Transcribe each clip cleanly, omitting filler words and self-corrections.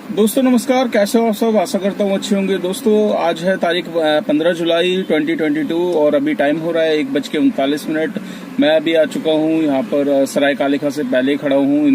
दोस्तों नमस्कार, कैसे हो आप सब। आशा करता हूँ अच्छे होंगे। दोस्तों आज है तारीख 15 जुलाई 2022 और अभी टाइम हो रहा है 1:39। मैं अभी आ चुका हूँ यहाँ पर सराय काले खां से पहले खड़ा हूँ।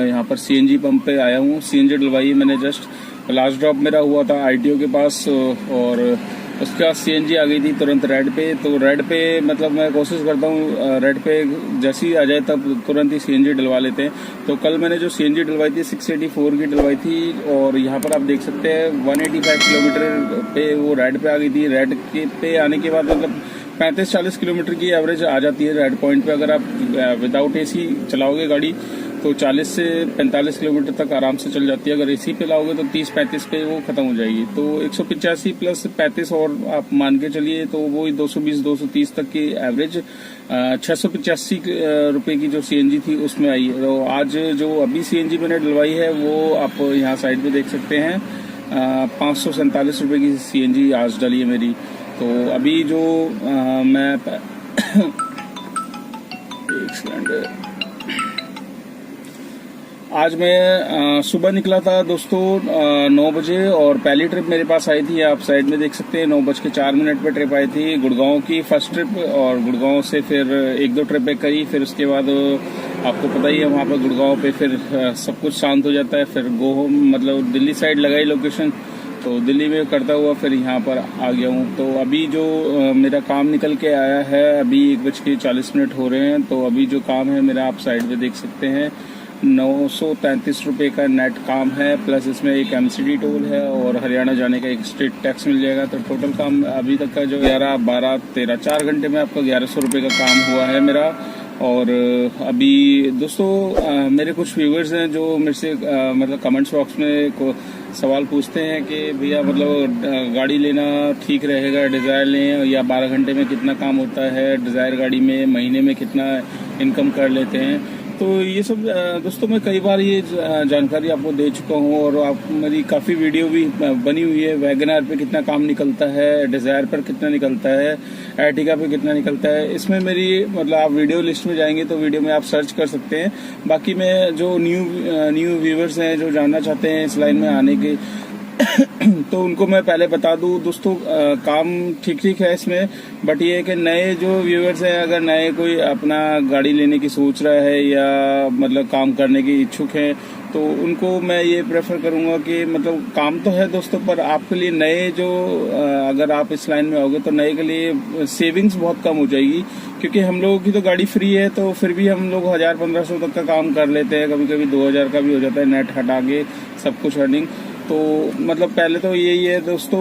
यहाँ पर सीएनजी पंप पे आया हूँ। सीएनजी डलवाई मैंने, जस्ट लास्ट ड्रॉप मेरा हुआ था आईटीओ के पास और उसके बाद सीएनजी आ गई थी तुरंत रेड पे। तो रेड पे मतलब मैं कोशिश करता हूँ रेड पे जैसे ही आ जाए तब तुरंत ही सीएनजी डलवा लेते हैं। तो कल मैंने जो सीएनजी डलवाई थी 684 की डलवाई थी और यहाँ पर आप देख सकते हैं 185 किलोमीटर पे वो रेड पे आ गई थी। रेड के पे आने के बाद मतलब 35-40 किलोमीटर की एवरेज आ जाती है रेड पॉइंट पे। अगर आप विदाउट एसी चलाओगे गाड़ी तो 40 से 45 किलोमीटर तक आराम से चल जाती है। अगर एसी पे लाओगे तो 30-35 पे वो खत्म हो जाएगी। तो 185 प्लस 35 और आप मान के चलिए तो वो 220-230 तक की एवरेज 685 रुपए की जो सीएनजी थी उसमें आई है। तो आज जो अभी सीएनजी मैंने डलवाई है वो आप यहाँ साइड पे देख सकते हैं 547 रुपए की सीएनजी आज डली है मेरी। तो अभी जो मैं एक सेकंड, आज मैं सुबह निकला था दोस्तों 9 बजे और पहली ट्रिप मेरे पास आई थी। आप साइड में देख सकते हैं 9:04 पे ट्रिप आई थी गुड़गांव की फर्स्ट ट्रिप। और गुड़गांव से फिर 1-2 ट्रिपें करी। फिर उसके बाद आपको पता ही है वहाँ पर गुड़गांव पे फिर सब कुछ शांत हो जाता है। फिर गो होम मतलब दिल्ली साइड लगाई लोकेशन, तो दिल्ली में करता हुआ फिर यहाँ पर आ गया हूँ। तो अभी जो मेरा काम निकल के आया है, अभी 1:40 हो रहे हैं। तो अभी जो काम है मेरा आप साइड में देख सकते हैं 933 रुपये का नेट काम है, प्लस इसमें एक एमसीडी टोल है और हरियाणा जाने का एक स्टेट टैक्स मिल जाएगा। तो टोटल काम अभी तक का जो 11, 12, 13, 4 घंटे में आपका 1100 रुपये का काम हुआ है मेरा। और अभी दोस्तों मेरे कुछ व्यूवर्स हैं जो मेरे से मतलब कमेंट्स बॉक्स में सवाल पूछते हैं कि भैया मतलब गाड़ी लेना ठीक रहेगा, डिज़ायर लें या 12 घंटे में कितना काम होता है डिज़ायर गाड़ी में, महीने में कितना इनकम कर लेते हैं। तो ये सब दोस्तों मैं कई बार ये जानकारी आपको दे चुका हूँ और आप मेरी काफ़ी वीडियो भी बनी हुई है। वैगनआर पे कितना काम निकलता है, डिज़ायर पर कितना निकलता है, एर्टिगा पे कितना निकलता है, इसमें मेरी मतलब आप वीडियो लिस्ट में जाएंगे तो वीडियो में आप सर्च कर सकते हैं। बाकी मैं जो न्यू व्यूवर्स हैं जो जानना चाहते हैं इस लाइन में आने के तो उनको मैं पहले बता दूं दोस्तों काम ठीक है इसमें, बट ये है कि नए जो व्यूअर्स हैं अगर नए कोई अपना गाड़ी लेने की सोच रहा है या मतलब काम करने की इच्छुक हैं तो उनको मैं ये प्रेफर करूंगा कि मतलब काम तो है दोस्तों, पर आपके लिए नए जो अगर आप इस लाइन में आओगे तो नए के लिए सेविंग्स बहुत कम हो जाएगी। क्योंकि हम लोगों की तो गाड़ी फ्री है तो फिर भी हम लोग 1000-1500 तक का काम कर लेते हैं, कभी कभी 2000 का भी हो जाता है नेट हटा के सब कुछ अर्निंग। तो मतलब पहले तो यही है दोस्तों,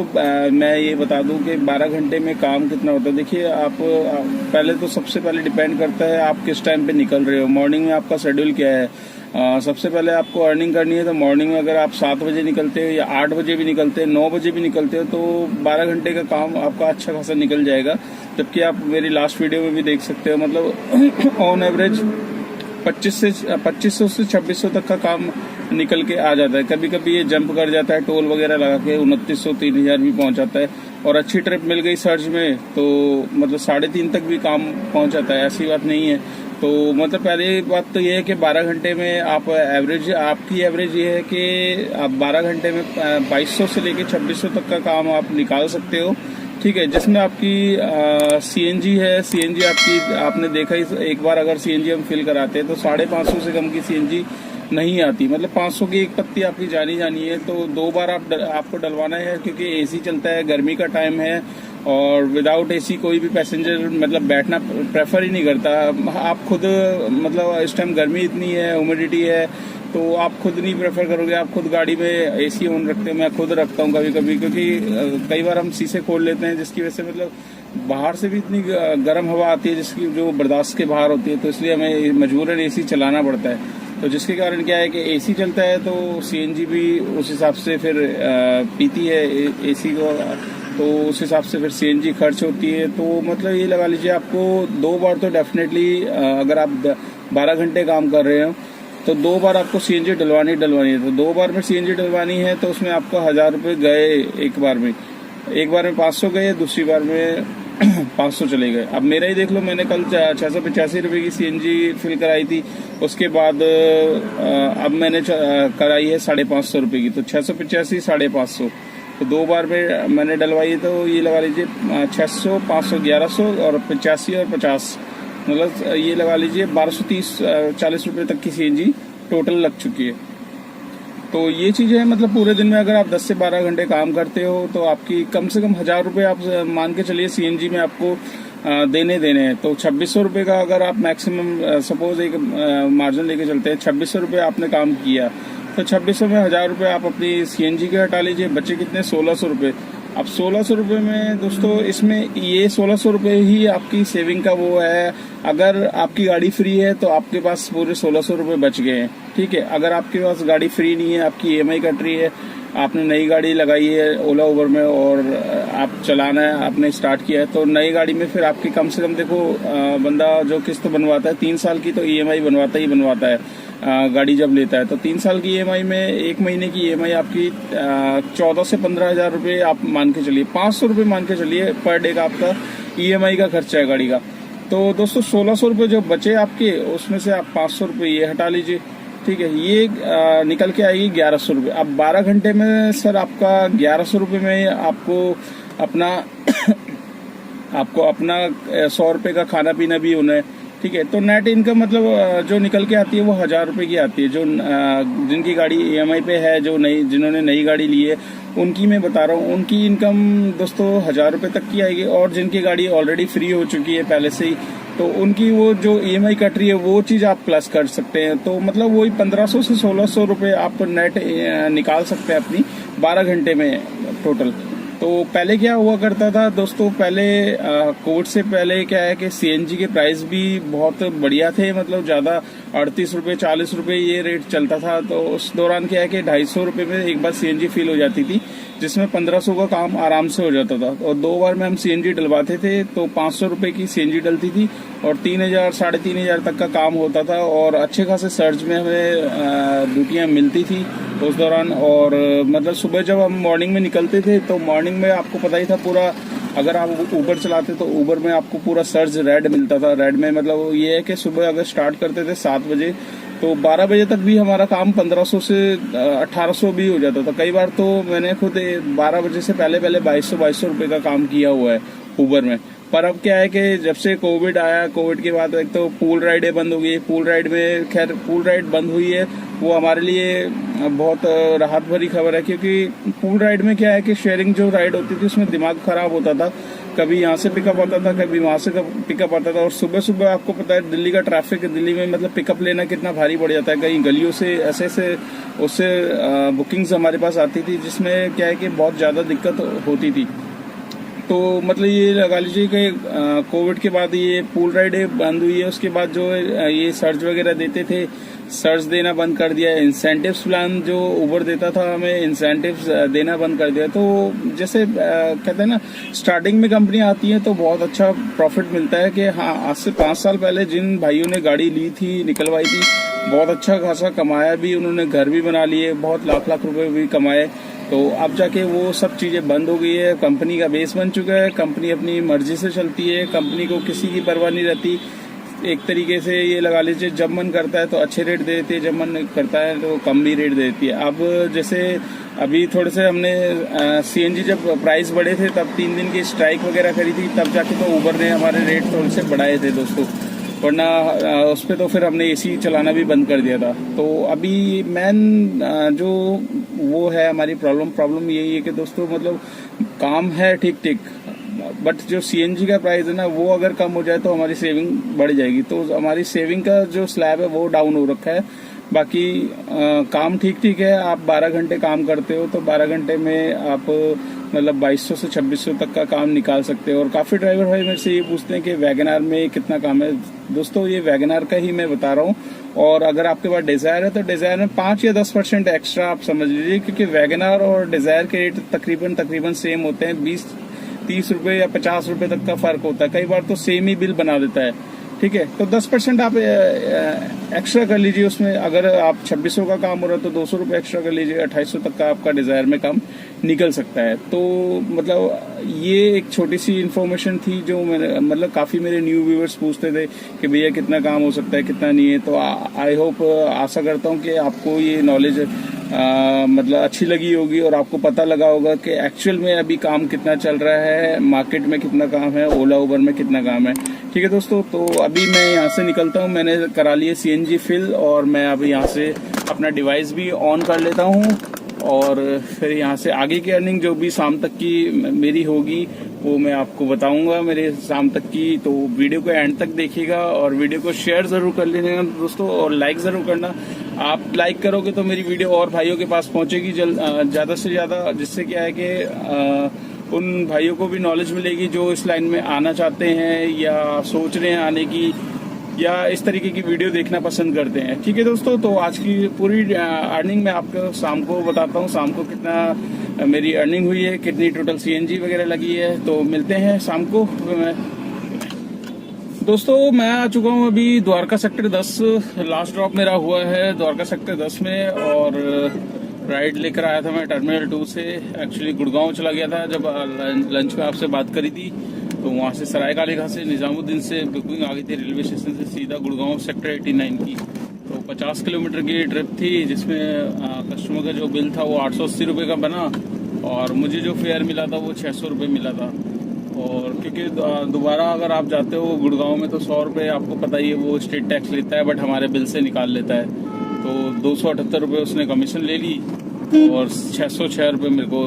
मैं ये बता दूं कि 12 घंटे में काम कितना होता है। देखिए आप पहले तो सबसे पहले डिपेंड करता है आप किस टाइम पे निकल रहे हो, मॉर्निंग में आपका शेड्यूल क्या है। सबसे पहले आपको अर्निंग करनी है तो मॉर्निंग में अगर आप 7 बजे निकलते हो या 8 बजे भी निकलते हो, 9 बजे भी निकलते हो तो 12 घंटे का काम आपका अच्छा खासा निकल जाएगा। जबकि आप मेरी लास्ट वीडियो में भी देख सकते हो मतलब ऑन एवरेज 2500 से 2600 तक का काम निकल के आ जाता है। कभी कभी ये जंप कर जाता है टोल वगैरह लगा के 2900-3000 भी पहुंच जाता है। और अच्छी ट्रिप मिल गई सर्च में तो मतलब 3.5 तक भी काम पहुंच जाता है, ऐसी बात नहीं है। तो मतलब पहली बात तो ये है कि 12 घंटे में आप आपकी एवरेज ये है कि आप 12 घंटे में 2200 से लेके 2600 तक का काम आप निकाल सकते हो। ठीक है, जिसमें आपकी सीएनजी है। सीएनजी आपने देखा ही एक बार अगर सीएनजी हम फिल कराते हैं तो 550 से कम की सीएनजी नहीं आती। मतलब 500 की एक पत्ती आपकी जानी है तो 2 बार आपको डलवाना है क्योंकि एसी चलता है, गर्मी का टाइम है और विदाउट एसी कोई भी पैसेंजर मतलब बैठना प्रेफर ही नहीं करता। आप खुद मतलब इस टाइम गर्मी इतनी है, ह्यूमिडिटी है तो आप खुद नहीं प्रेफर करोगे, आप खुद गाड़ी में एसी ऑन रखते हैं। मैं खुद रखता हूँ कभी कभी क्योंकि कई बार हम शीशे खोल लेते हैं जिसकी वजह से मतलब बाहर से भी इतनी गर्म हवा आती है जिसकी जो बर्दाश्त के बाहर होती है, तो इसलिए हमें मजबूरन एसी चलाना पड़ता है। तो जिसके कारण क्या है कि एसी चलता है तो सीएनजी भी उस हिसाब से फिर पीती है एसी को, तो उस हिसाब से फिर सीएनजी खर्च होती है। तो मतलब ये लगा लीजिए आपको 2 बार तो डेफिनेटली अगर आप 12 घंटे काम कर रहे हो तो 2 बार आपको सीएनजी डलवानी है। तो 2 बार में सीएनजी डलवानी है तो उसमें आपको 1000 रुपये गए एक बार में 500 गए, दूसरी बार में 500 चले गए। अब मेरा ही देख लो, मैंने कल 685 रुपये की CNG फिल कराई थी, उसके बाद अब मैंने कराई है 550 रुपये की, तो 685 550, तो 2 बार में मैंने डलवाई, तो ये लगा लीजिए 600 500 1100 और 85 और 50, मतलब ये लगा लीजिए 1230 40 रुपये तक की CNG टोटल लग चुकी है। तो ये चीज़ें हैं, मतलब पूरे दिन में अगर आप 10 से 12 घंटे काम करते हो तो आपकी कम से कम 1000 रुपये आप मान के चलिए CNG में आपको देने हैं। तो 2600 रुपये का अगर आप मैक्सिमम सपोज एक मार्जिन लेके चलते हैं, 2600 रुपये आपने काम किया, तो 2600 में 1000 रुपये आप अपनी CNG के हटा लीजिए, बच्चे कितने 1600 रुपये। अब 1600 रुपये में दोस्तों, इसमें ये 1600 रुपये ही आपकी सेविंग का वो है। अगर आपकी गाड़ी फ्री है तो आपके पास पूरे 1600 रुपये बच गए हैं, ठीक है। अगर आपके पास गाड़ी फ्री नहीं है, आपकी EMI कट रही है, आपने नई गाड़ी लगाई है ओला उबर में और आप चलाना है, आपने स्टार्ट किया है, तो नई गाड़ी में फिर आपकी कम से कम देखो, बंदा जो किस्त बनवाता है 3 साल की तो EMI बनवाता है गाड़ी जब लेता है, तो 3 साल की EMI में 1 महीने की EMI आपकी 14 से 15 हज़ार रुपये आप मान के चलिए, 500 रुपये मान के चलिए पर डे का आपका EMI का खर्चा है गाड़ी का। तो दोस्तों 1600 रुपये जो बचे आपके, उसमें से आप 500 रुपये ये हटा लीजिए, ठीक है। ये निकल के आएगी 1100 रुपये। अब 12 घंटे में सर आपका 1100 रुपये में आपको अपना आपको अपना 100 रुपये का खाना पीना भी होना है, ठीक है। तो नेट इनकम मतलब जो निकल के आती है वो 1000 रुपये की आती है। जो जिनकी गाड़ी EMI पे है, जिन्होंने नई गाड़ी ली है, उनकी मैं बता रहा हूँ, उनकी इनकम दोस्तों 1000 रुपये तक की आएगी। और जिनकी गाड़ी ऑलरेडी फ्री हो चुकी है पहले से ही, तो उनकी वो जो EMI कट रही है वो चीज़ आप प्लस कर सकते हैं। तो मतलब वही 1500 से 1600 रुपये आप नेट निकाल सकते हैं अपनी 12 घंटे में टोटल। तो पहले क्या हुआ करता था दोस्तों, पहले कोविड से पहले क्या है कि CNG के प्राइस भी बहुत बढ़िया थे, मतलब ज़्यादा 38 रुपये 40 रुपये ये रेट चलता था। तो उस दौरान क्या है कि 250 रुपये में एक बार CNG फिल हो जाती थी, जिसमें 1500 का काम आराम से हो जाता था। और 2 बार में हम CNG डलवाते थे तो 500 रुपये की CNG डलती थी और 3000 3500 तक का काम होता था। और अच्छे खासे सर्च में हमें ड्यूटियाँ मिलती थी उस दौरान। और मतलब सुबह जब हम मॉर्निंग में निकलते थे तो मॉर्निंग में आपको पता ही था पूरा, अगर आप ऊबर चलाते तो ऊबर में आपको पूरा सर्च रेड मिलता था। रेड में मतलब ये है कि सुबह अगर स्टार्ट करते थे 7 बजे तो 12 बजे तक भी हमारा काम 1500 से 1800 भी हो जाता था। कई बार तो मैंने खुद 12 बजे से पहले 2200 रुपये का काम किया हुआ है ऊबर में। पर अब क्या है कि जब से कोविड आया, कोविड के बाद एक तो पूल राइडें बंद हो गई। पूल राइड में खैर पूल राइड बंद हुई है, वो हमारे लिए बहुत राहत भरी खबर है, क्योंकि पूल राइड में क्या है कि शेयरिंग जो राइड होती थी उसमें दिमाग खराब होता था। कभी यहाँ से पिकअप आता था, कभी वहाँ से पिकअप आता था। और सुबह सुबह आपको पता है दिल्ली का ट्रैफिक, दिल्ली में मतलब पिकअप लेना कितना भारी पड़ जाता है। कहीं गलियों से ऐसे उससे बुकिंग्स हमारे पास आती थी, जिसमें क्या है कि बहुत ज़्यादा दिक्कत होती थी। तो मतलब ये लगा लीजिए कि कोविड के बाद ये पूल राइडें बंद हुई है। उसके बाद जो ये सर्च वगैरह देते थे, सर्च देना बंद कर दिया। इंसेंटिव्स प्लान जो ऊबर देता था हमें, इंसेंटिव्स देना बंद कर दिया। तो जैसे कहते हैं ना, स्टार्टिंग में कंपनी आती है तो बहुत अच्छा प्रॉफिट मिलता है कि हाँ, आज से 5 साल पहले जिन भाइयों ने गाड़ी ली थी, निकलवाई थी, बहुत अच्छा खासा कमाया भी उन्होंने, घर भी बना लिए, बहुत लाख रुपए भी कमाए। तो अब जाके वो सब चीज़ें बंद हो गई है, कंपनी का बेस बन चुका है, कंपनी अपनी मर्जी से चलती है, कंपनी को किसी की परवाह नहीं रहती। एक तरीके से ये लगा लीजिए, जब मन करता है तो अच्छे रेट दे देती है, जब मन करता है तो कम भी रेट दे देती है। अब जैसे अभी थोड़े से हमने CNG जब प्राइस बढ़े थे तब 3 दिन की स्ट्राइक वगैरह करी थी, तब जाके तो ऊबर ने हमारे रेट थोड़े से बढ़ाए थे दोस्तों, वरना उस पर तो फिर हमने AC चलाना भी बंद कर दिया था। तो अभी मेन जो वो है हमारी प्रॉब्लम यही है कि दोस्तों मतलब काम है ठीक ठीक, बट जो CNG का प्राइस है ना, वो अगर कम हो जाए तो हमारी सेविंग बढ़ जाएगी। तो हमारी सेविंग का जो स्लैब है वो डाउन हो रखा है। बाकी काम ठीक ठीक है। आप 12 घंटे काम करते हो तो 12 घंटे में आप मतलब 2200 से 2600 तक का काम निकाल सकते हो। और काफ़ी ड्राइवर भाई मेरे से ये पूछते हैं कि वैगनआर में कितना काम है। दोस्तों ये वैगनआर का ही मैं बता रहा हूँ। और अगर आपके पास डिज़ायर है तो डिज़ायर में 5 या 10% एक्स्ट्रा आप समझ लीजिए, क्योंकि वैगनआर और डिज़ायर के रेट तकरीबन सेम होते हैं। 20-30 रुपये या 50 रुपये तक का फ़र्क होता है। कई बार तो सेम ही बिल बना देता है, ठीक है। तो 10% आप एक्स्ट्रा कर लीजिए उसमें। अगर आप 2600 का काम हो रहा है तो 200 रुपये एक्स्ट्रा कर लीजिए, 2800 तक का आपका डिज़ायर में काम निकल सकता है। तो मतलब ये एक छोटी सी इन्फॉर्मेशन थी जो मैंने मतलब काफ़ी मेरे न्यू व्यूअर्स पूछते थे कि भैया कितना काम हो सकता है कितना नहीं है। तो आई होप आशा करता हूँ कि आपको ये नॉलेज मतलब अच्छी लगी होगी और आपको पता लगा होगा कि एक्चुअल में अभी काम कितना चल रहा है, मार्केट में कितना काम है, ओला उबर में कितना काम है। ठीक है दोस्तों, तो अभी मैं यहाँ से निकलता हूँ। मैंने करा लिए CNG फिल और मैं अभी यहाँ से अपना डिवाइस भी ऑन कर लेता हूँ और फिर यहाँ से आगे की अर्निंग जो भी शाम तक की मेरी होगी वो मैं आपको बताऊंगा मेरे शाम तक की। तो वीडियो को एंड तक देखिएगा और वीडियो को शेयर जरूर कर लेना दोस्तों और लाइक जरूर करना। आप लाइक करोगे तो मेरी वीडियो और भाइयों के पास पहुंचेगी ज़्यादा से ज़्यादा, जिससे क्या है कि उन भाइयों को भी नॉलेज मिलेगी जो इस लाइन में आना चाहते हैं या सोच रहे हैं आने की या इस तरीके की वीडियो देखना पसंद करते हैं। ठीक है दोस्तों, तो आज की पूरी अर्निंग मैं आपको शाम को बताता हूँ, शाम को कितना मेरी अर्निंग हुई है, कितनी टोटल CNG वगैरह लगी है। तो मिलते हैं शाम को। दोस्तों मैं आ चुका हूँ अभी द्वारका सेक्टर 10, लास्ट ड्रॉप मेरा हुआ है द्वारका सेक्टर 10 में और राइड लेकर आया था मैं टर्मिनल 2 से। एक्चुअली गुड़गांव चला गया था जब लंच में आपसे बात करी थी, तो वहाँ से सरायकाली घाट से निजामुद्दीन से बुकिंग आ गई थी रेलवे स्टेशन से सीधा गुड़गांव सेक्टर 89 की। तो 50 किलोमीटर की ट्रिप थी जिसमें कस्टमर का जो बिल था वो 880 रुपये का बना और मुझे जो फेयर मिला था वो 600 रुपये मिला था। और क्योंकि दोबारा अगर आप जाते हो गुड़गांव में तो 100 रुपये आपको पता ही है वो स्टेट टैक्स लेता है, बट हमारे बिल से निकाल लेता है। तो 278 रुपये उसने कमीशन ले ली और 606 रुपये मेरे को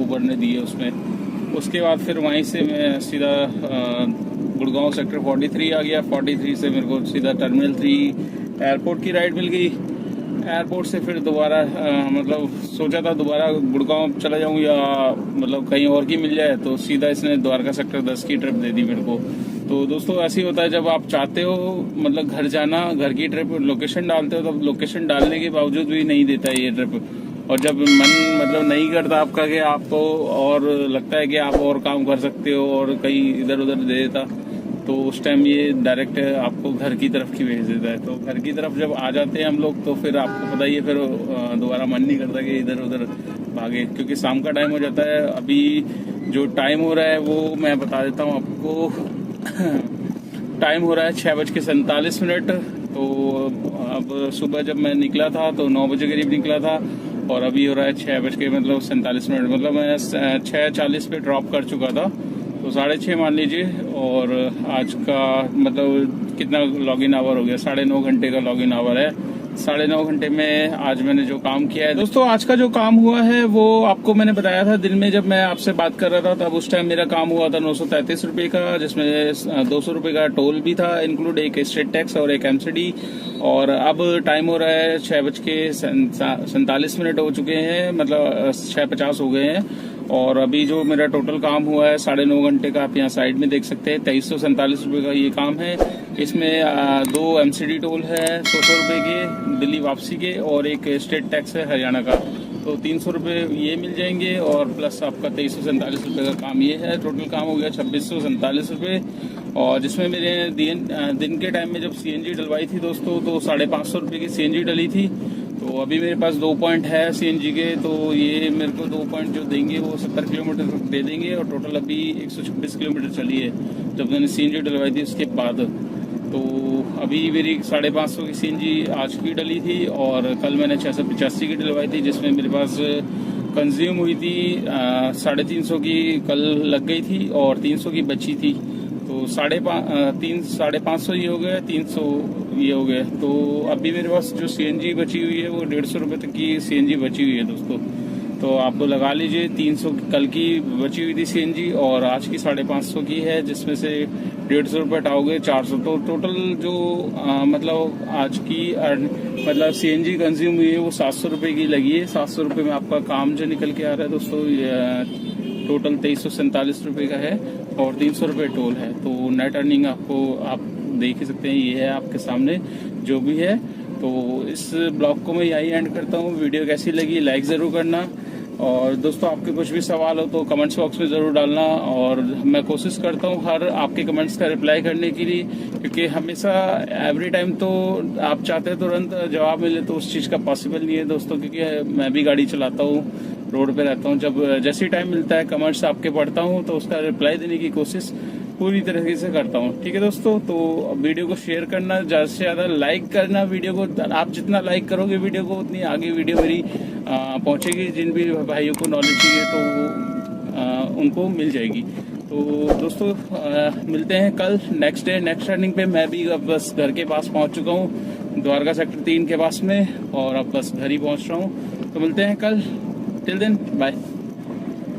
ऊबर ने दिए उसमें। उसके बाद फिर वहीं से मैं सीधा गुड़गांव सेक्टर 43 आ गया। 43 से मेरे को सीधा टर्मिनल 3 एयरपोर्ट की राइड मिल गई। एयरपोर्ट से फिर दोबारा मतलब सोचा था दोबारा गुड़गांव चला जाऊं या मतलब कहीं और की मिल जाए, तो सीधा इसने द्वारका सेक्टर 10 की ट्रिप दे दी मेरे को। तो दोस्तों ऐसे ही होता है जब आप चाहते हो मतलब घर जाना, घर की ट्रिप लोकेशन डालते हो, तो लोकेशन डालने के बावजूद भी नहीं देता है ये ट्रिप। और जब मन मतलब नहीं करता आपका कि आपको और लगता है कि आप और काम कर सकते हो और कहीं इधर उधर दे देता, तो उस टाइम ये डायरेक्ट आपको घर की तरफ की भेज देता है। तो घर की तरफ जब आ जाते हैं हम लोग तो फिर आपको पता ही है, फिर दोबारा मन नहीं करता कि इधर उधर भागे, क्योंकि शाम का टाइम हो जाता है। अभी जो टाइम हो रहा है वो मैं बता देता हूँ आपको। टाइम हो रहा है 6:47। तो अब सुबह जब मैं निकला था तो 9 बजे करीब निकला था और अभी हो रहा है 6:47, मतलब मैं 6:40 पे ड्रॉप कर चुका था। तो 6:30 मान लीजिए। और आज का मतलब कितना लॉगिन आवर हो गया, 9.5 घंटे का लॉगिन आवर है। 9.5 घंटे में आज मैंने जो काम किया है दोस्तों, आज का जो काम हुआ है वो आपको मैंने बताया था दिन में जब मैं आपसे बात कर रहा था, तब उस टाइम मेरा काम हुआ था 933 रुपये का, जिसमें 200 रुपये का टोल भी था इंक्लूड, एक स्टेट टैक्स और एक MCD। और अब टाइम हो रहा है 6:47 हो चुके हैं, मतलब 6:50 हो गए हैं। और अभी जो मेरा टोटल काम हुआ है 9.5 घंटे का, आप यहाँ साइड में देख सकते हैं 2347 रुपये का ये काम है। इसमें 2 MCD टोल है 100 रुपये के दिल्ली वापसी के और एक स्टेट टैक्स है हरियाणा का, तो 300 रुपये ये मिल जाएंगे और प्लस आपका 2347 रुपये का काम ये है। टोटल काम हो गया 2647 रुपये। और जिसमें मेरे दिन के टाइम में जब CNG डलवाई थी दोस्तों तो 550 रुपये की CNG डली थी। तो अभी मेरे पास 2 पॉइंट है CNG के, तो ये मेरे को 2 पॉइंट जो देंगे वो 70 किलोमीटर तक दे देंगे। और टोटल अभी 126 किलोमीटर चली है जब मैंने CNG डलवाई थी उसके बाद। तो अभी मेरी 550 की CNG आज की डली थी और कल मैंने 685 की डलवाई थी, जिसमें मेरे पास कंज्यूम हुई थी 350 की कल लग गई थी और 300 की बची थी। तो 550 ये हो गया, 300 ये हो गया। तो अभी मेरे पास जो CNG बची हुई है वो 150 रुपये तक की CNG बची हुई है दोस्तों। तो आप तो लगा लीजिए 300 कल की बची हुई थी CNG और आज की 550 की है, जिसमें से 150 रुपये हटाओगे 400। तो टोटल जो मतलब आज की मतलब CNG कंज्यूम हुई है वो 700 रुपये की लगी है। 700 रुपये में आपका काम जो निकल के आ रहा है दोस्तों, टोटल 2347 रुपये का है और 300 रुपये टोल है। तो नेट अर्निंग आपको आप देख ही सकते हैं, ये है आपके सामने जो भी है। तो इस ब्लॉग को मैं यही एंड करता हूँ। वीडियो कैसी लगी लाइक ज़रूर करना और दोस्तों आपके कुछ भी सवाल हो तो कमेंट्स बॉक्स में ज़रूर डालना और मैं कोशिश करता हूँ हर आपके कमेंट्स का रिप्लाई करने के लिए, क्योंकि हमेशा एवरी टाइम तो आप चाहते हैं तुरंत जवाब मिले तो उस चीज़ का पॉसिबल नहीं है दोस्तों, क्योंकि मैं भी गाड़ी चलाता हूँ रोड पे रहता हूँ। जब जैसे टाइम मिलता है कमेंट्स आपके पढ़ता हूँ तो उसका रिप्लाई देने की कोशिश पूरी तरीके से करता हूँ। ठीक है दोस्तों, तो वीडियो को शेयर करना, ज़्यादा से ज़्यादा लाइक करना वीडियो को। आप जितना लाइक करोगे वीडियो को उतनी आगे वीडियो मेरी पहुँचेगी। जिन भी भाइयों को नॉलेज चाहिए तो उनको मिल जाएगी। तो दोस्तों मिलते हैं कल नेक्स्ट डे नेक्स्ट रनिंग पे। मैं भी अब बस घर के पास पहुंच चुका हूं, द्वारका सेक्टर 3 के पास में, और अब बस घर ही पहुंच रहा हूं। तो मिलते हैं कल, टिल देन बाय।